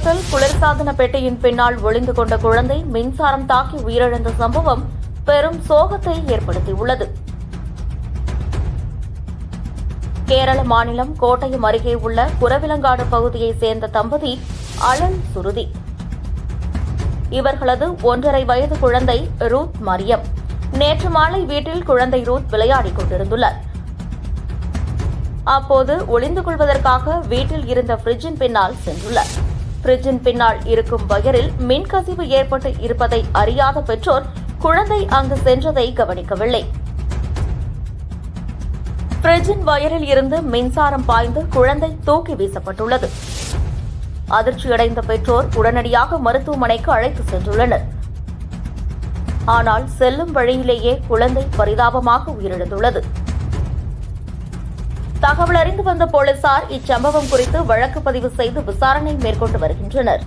சேலத்தில் குளிர்சாதன பெட்டியின் பின்னால் ஒளிந்து கொண்ட குழந்தை மின்சாரம் தாக்கி உயிரிழந்த சம்பவம் பெரும் சோகத்தை ஏற்படுத்தியுள்ளது. கேரள மாநிலம் கோட்டயம் அருகே உள்ள குரவிலங்காடு பகுதியைச் சேர்ந்த தம்பதி அலன் சுருதி. இவர்களது 1.5 வயது குழந்தை ரூத் மரியம் நேற்று மாலை வீட்டில் குழந்தை ரூத் விளையாடிக் கொண்டிருந்துள்ளார். அப்போது ஒளிந்து கொள்வதற்காக வீட்டில் இருந்த பிரிட்ஜின் பின்னால் சென்றுள்ளார். பிரிட்ஜின் பின்னால் இருக்கும் வயரில் மின்கசிவு ஏற்பட்டு இருப்பதை அறியாத பெற்றோர் குழந்தை அங்கு சென்றதை கவனிக்கவில்லை. பிரிட்ஜின் வயரில் இருந்து மின்சாரம் பாய்ந்து குழந்தை தூக்கி வீசப்பட்டுள்ளது. அதிர்ச்சியடைந்த பெற்றோர் உடனடியாக மருத்துவமனைக்கு அழைத்து சென்றுள்ளனர். ஆனால் செல்லும் வழியிலேயே குழந்தை பரிதாபமாக உயிரிழந்துள்ளது. தகவல் அறிந்து வந்த போலீசார் இச்சம்பவம் குறித்து வழக்கு பதிவு செய்து விசாரணை மேற்கொண்டு வருகின்றனர்.